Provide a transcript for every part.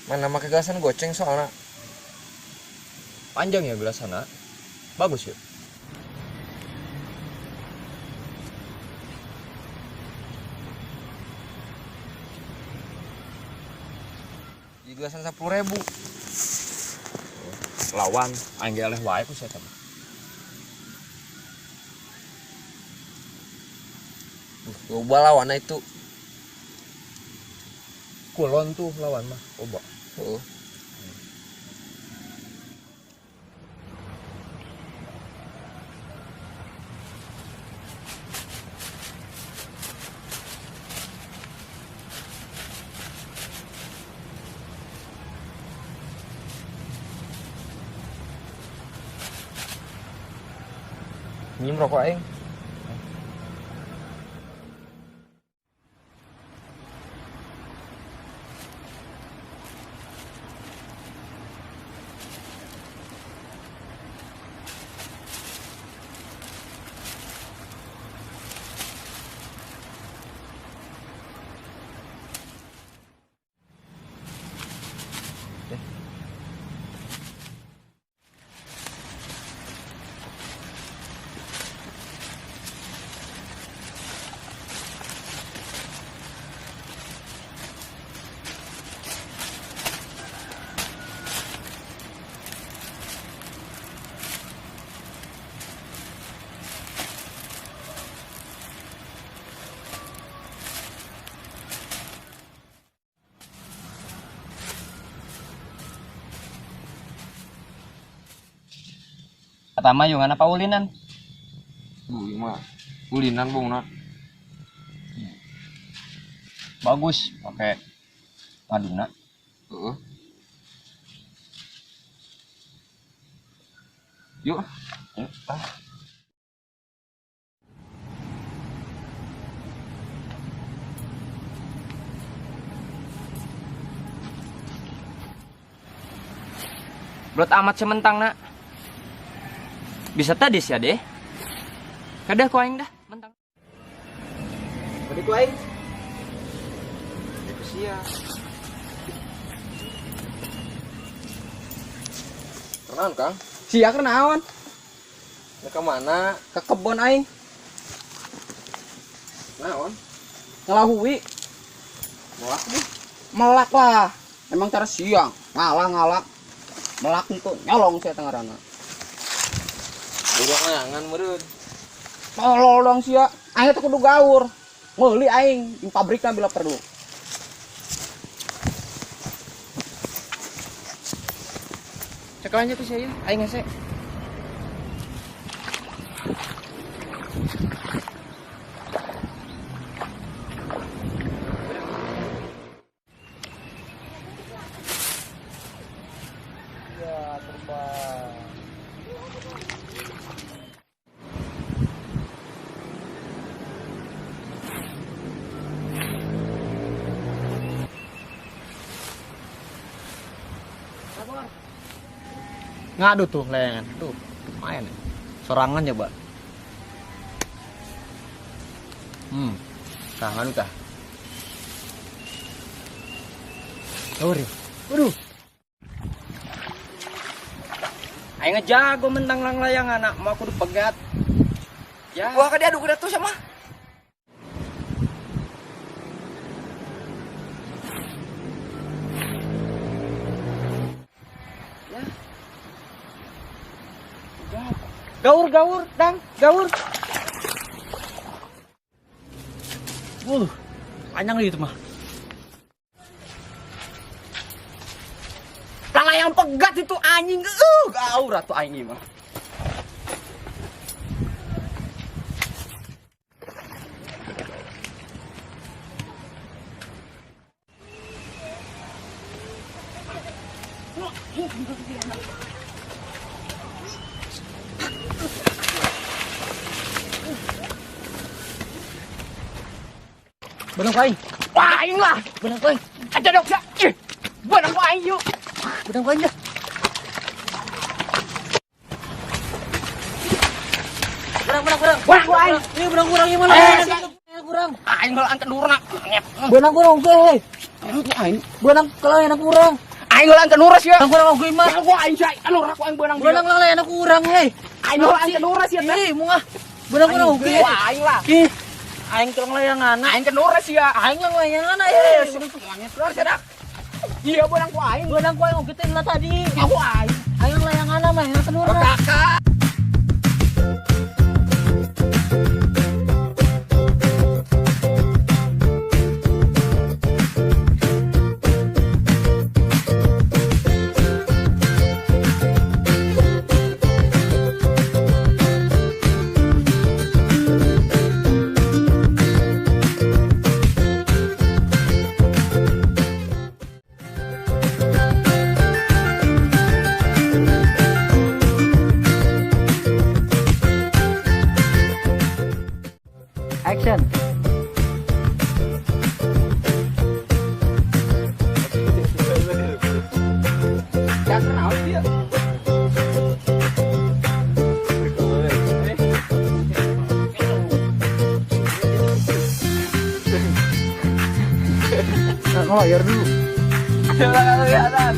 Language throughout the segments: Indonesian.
Mana make gelasan goceng soalnya. Panjang ya gelasana. Bagus ya. Di gelasan 10.000. Lawan aing ge eleh wae ku saya teh. Loba lawan itu. Kulon tuh lawan mah coba. Heeh. Nyim rokok aing. Pertama yung apa ulinan? Mah ulinan bungna. Bagus pakai maduna. Heeh. Yuk. Belut amat sementang nak. Bisa tadi sih ya deh. Kada ku aing dah mentang. Tadi ku aing. Sia. Kenaon, Kang? Sia kenaon? Ke mana? Ke kebon aing. Naon? Ngelahui. Melak deh. Melak lah. Emang cara siang. Ngalak. Melak itu nyolong saya tengarana. Burung angan meureun. Tolol dong sia. Aing teh kudu gaur. Meuli aing di pabrikna bila perlu. Cek lanjut tuh saya, aing hese. Ngadu tuh layangan. Tuh, lumayan ya. Sorangan coba. Tangan tah. Waduh. Aing ngejago mentang lang layang anak, mau kudu pegat. Ya. Wah, ka dia adu kuda tuh sama. Gaur, dang, gaur. Panjang itu mah. Layang pegat itu anjing. Gaur atuh aing mah. Benang ku aing. Wah, aing lah. Benang ku aing. Ada dok ya. Benang ku aing yuk. Benang ku aing dah. Benang ku aing. Ini benang kurang gimana? Kurang. aing heula angkat nurna. Benang kurang oge hei. Aing Benang kalayan kurang. aing heula angkat nurna sia. Benang kurang oge mah. Aku aing cai anu aku aing benang. Benang kalayan kurang hei. Aing heula angkat nurna sia. Ih, munggah. Benang kurang oge. Wah, aing lah. Ih. Aing kelang layangan. Aing ke nurna sia. Aing lang layangan eh. Terus dah. Iya benang ku aing. Benang ku aing oge teh lah tadi. Aku aing. Aing layangan mah yang kedua. Kakak. Action. Ya kenal dia. Ngelayar dulu. Kelihatan.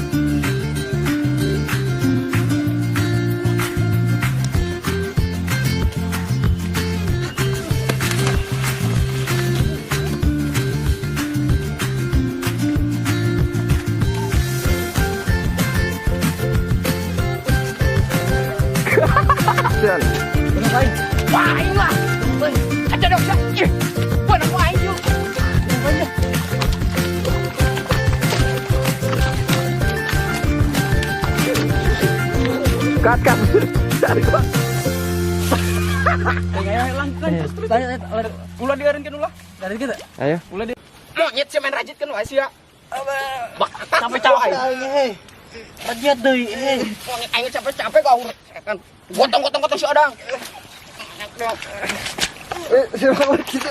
Benang aing. Wah, aing lah. Ada dong sia. Ih, benang ku aing yuk. Kakak. Cari gua. Kayak langkan terus. Ulah diareunkeun ulah. Dari kita. Ayo. Ulah di. Monyet sia main rajit kan wae sia. Capek-capek aing. Aing hei. Rajat deui hei. Monyet aing capek-capek kau kan. Gotong-gotong si Adang. Siapa kita?